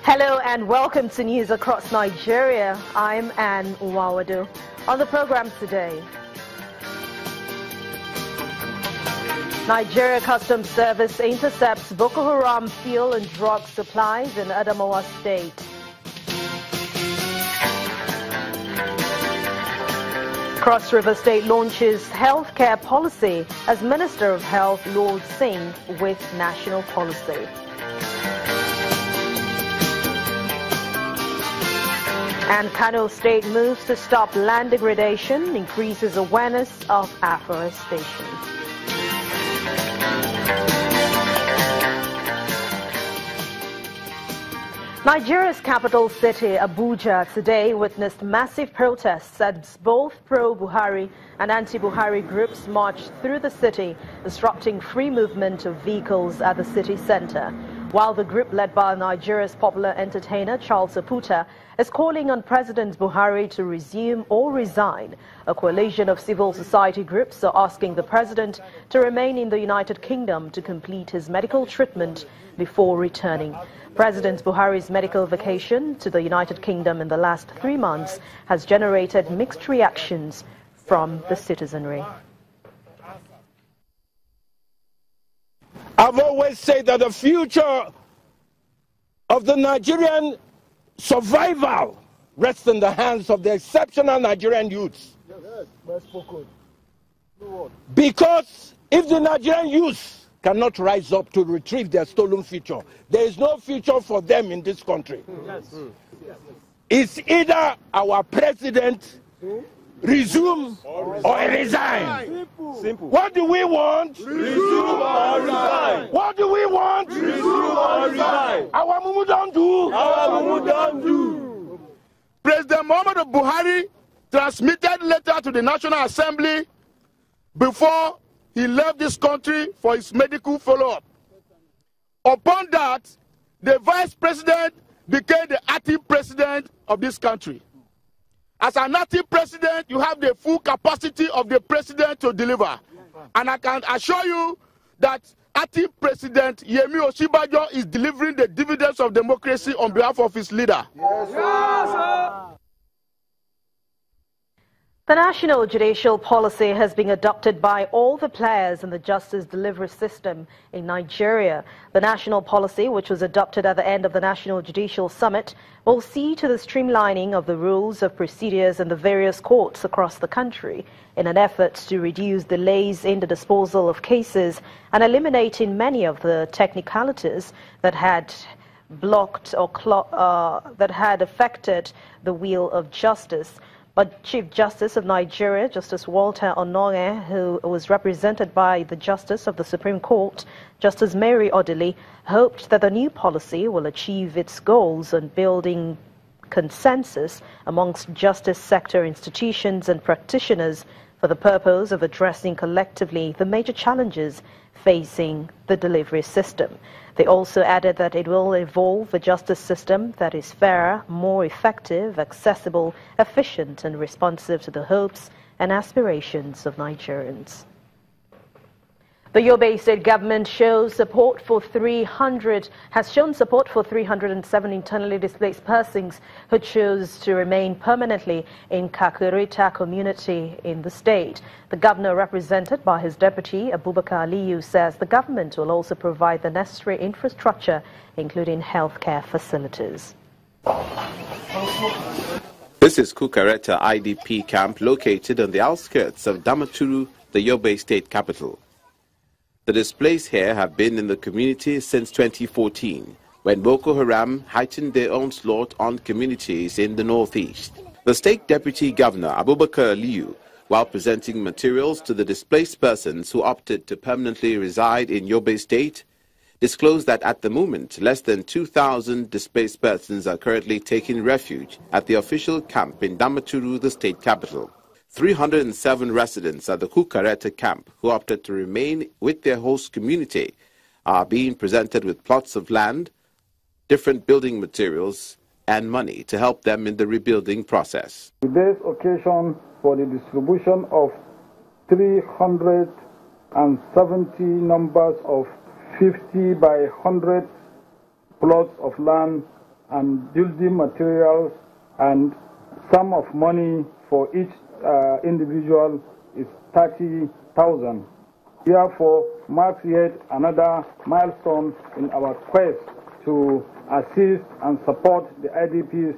Hello and welcome to News Across Nigeria. I'm Anne Uwawadu. On the program today, Nigeria Customs Service intercepts Boko Haram fuel and drug supplies in Adamawa State. Cross River State launches healthcare policy as Minister of Health Lord Singh with national policy. And Kano State moves to stop land degradation, increases awareness of afforestation. Nigeria's capital city, Abuja, today witnessed massive protests as both pro-Buhari and anti-Buhari groups marched through the city, disrupting free movement of vehicles at the city center. While the group led by Nigeria's popular entertainer Charles Aputa is calling on President Buhari to resume or resign, a coalition of civil society groups are asking the president to remain in the United Kingdom to complete his medical treatment before returning. President Buhari's medical vacation to the United Kingdom in the last 3 months has generated mixed reactions from the citizenry. I've always said that the future of the Nigerian survival rests in the hands of the exceptional Nigerian youths. Because if the Nigerian youths cannot rise up to retrieve their stolen future, there is no future for them in this country. It's either our president resume or resign. Simple. What do we want? Resume or resign. What do we want? Resume or resign. Our mumu don't do. Our mumu don't do. President Muhammadu Buhari transmitted letter to the National Assembly before he left this country for his medical follow-up. Upon that, the vice president became the acting president of this country. As an acting president, you have the full capacity of the president to deliver. And I can assure you that acting president Yemi Osinbajo is delivering the dividends of democracy on behalf of his leader. Yes, sir. The national judicial policy has been adopted by all the players in the justice delivery system in Nigeria. The national policy, which was adopted at the end of the National Judicial Summit, will see to the streamlining of the rules of procedures in the various courts across the country in an effort to reduce delays in the disposal of cases and eliminating many of the technicalities that had blocked or that had affected the wheel of justice. But Chief Justice of Nigeria, Justice Walter Onoye, who was represented by the Justice of the Supreme Court, Justice Mary Odili, hoped that the new policy will achieve its goals on building consensus amongst justice sector institutions and practitioners for the purpose of addressing collectively the major challenges facing the delivery system. They also added that it will evolve a justice system that is fairer, more effective, accessible, efficient and responsive to the hopes and aspirations of Nigerians. The Yobe State government has shown support for 307 internally displaced persons who chose to remain permanently in Kakurita community in the state. The governor, represented by his deputy Abubakar Aliyu, says the government will also provide the necessary infrastructure, including healthcare facilities. This is Kukareta IDP camp located on the outskirts of Damaturu, the Yobe State capital. The displaced here have been in the community since 2014, when Boko Haram heightened their onslaught on communities in the northeast. The state deputy governor, Abubakar Aliyu, while presenting materials to the displaced persons who opted to permanently reside in Yobe State, disclosed that at the moment, less than 2,000 displaced persons are currently taking refuge at the official camp in Damaturu, the state capital. 307 residents at the Kukareta camp who opted to remain with their host community are being presented with plots of land, different building materials, and money to help them in the rebuilding process. Today's occasion for the distribution of 370 numbers of 50 by 100 plots of land and building materials, and sum of money for each individual is 30,000. Therefore, marks yet another milestone in our quest to assist and support the IDPs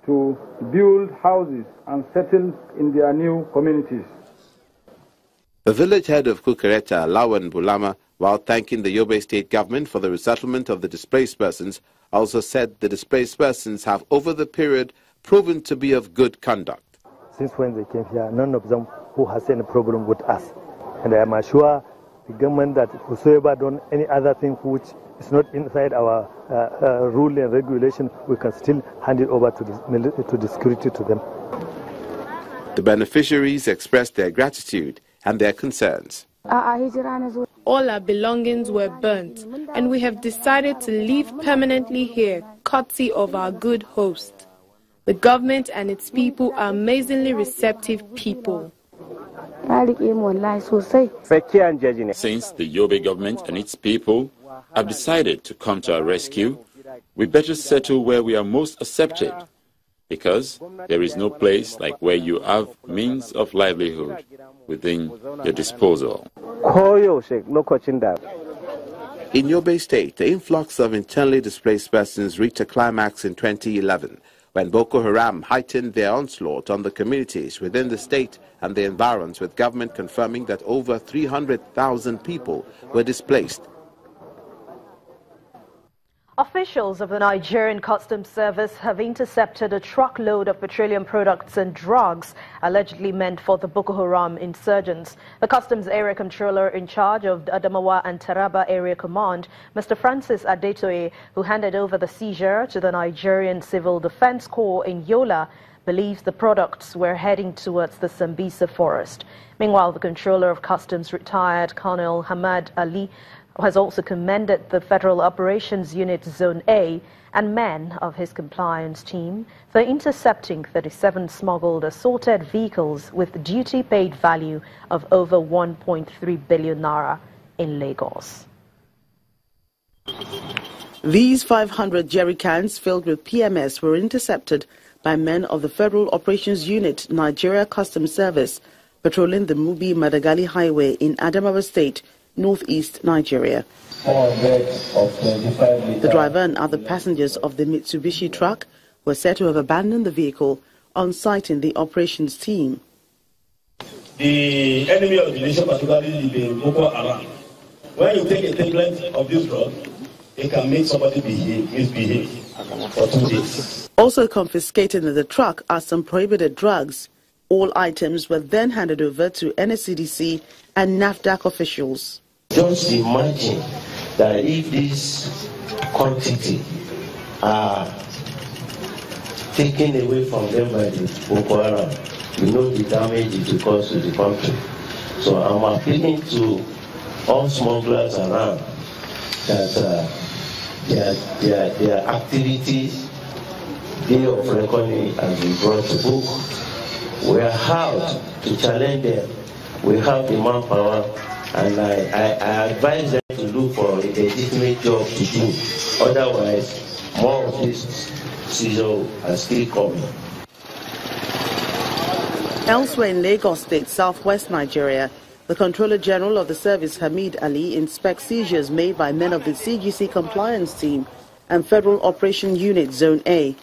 to build houses and settle in their new communities. The village head of Kukareta, Lawan Bulama, while thanking the Yobe state government for the resettlement of the displaced persons, also said the displaced persons have over the period proven to be of good conduct. Since when they came here, none of them who has any problem with us. And I am assured the government that whosoever done any other thing which is not inside our rule and regulation, we can still hand it over to the security to them. The beneficiaries expressed their gratitude and their concerns. All our belongings were burnt, and we have decided to live permanently here, courtesy of our good host. The government and its people are amazingly receptive people. Since the Yobe government and its people have decided to come to our rescue, we better settle where we are most accepted, because there is no place like where you have means of livelihood within your disposal. In Yobe State, the influx of internally displaced persons reached a climax in 2011, when Boko Haram heightened their onslaught on the communities within the state and the environs, with government confirming that over 300,000 people were displaced. Officials of the Nigerian Customs Service have intercepted a truckload of petroleum products and drugs allegedly meant for the Boko Haram insurgents. The Customs Area Controller in charge of the Adamawa and Taraba Area Command, Mr. Francis Adetoye, who handed over the seizure to the Nigerian Civil Defense Corps in Yola, believes the products were heading towards the Sambisa forest. Meanwhile, the Controller of Customs, retired Colonel Hamad Ali, has also commended the Federal Operations Unit Zone A and men of his compliance team for intercepting 37 smuggled assorted vehicles with duty-paid value of over 1.3 billion naira in Lagos. These 500 jerry cans filled with PMS were intercepted by men of the Federal Operations Unit Nigeria Customs Service patrolling the Mubi-Madagali Highway in Adamawa State, northeast Nigeria. The driver and other passengers of the Mitsubishi truck were said to have abandoned the vehicle on site in the operations team. The enemy of the nation, particularly the Boko Haram, when you take a tablet of this drug, it can make somebody misbehave for 2 days. Also confiscated in the truck are some prohibited drugs. All items were then handed over to NSCDC and NAFDAC officials. Just imagine that if this quantity are taken away from them by the Boko Haram, you know the damage it will cause to the country. So I'm appealing to all smugglers around that their activities, day of reckoning has been brought to book. We are out to challenge them. We have the manpower, and I advise them to look for a legitimate job to do. Otherwise, more of this season are still coming. Elsewhere in Lagos State, southwest Nigeria, the Controller General of the service, Hamid Ali, inspects seizures made by men of the CGC compliance team and Federal Operation Unit Zone A.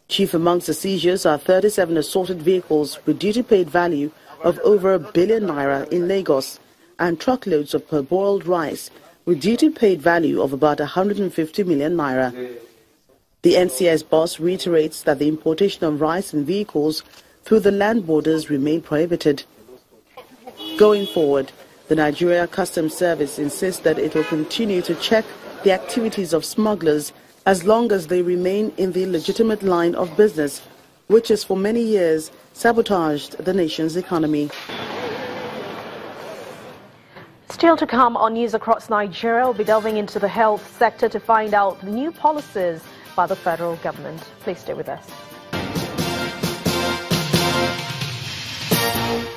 Chief amongst the seizures are 37 assorted vehicles with duty-paid value of over 1 billion naira in Lagos and truckloads of parboiled rice with duty-paid value of about 150 million naira. The NCS boss reiterates that the importation of rice and vehicles through the land borders remain prohibited. Going forward, the Nigeria Customs Service insists that it will continue to check the activities of smugglers as long as they remain in the legitimate line of business, which has for many years sabotaged the nation's economy. Still to come on News Across Nigeria, we'll be delving into the health sector to find out new policies by the federal government. Please stay with us.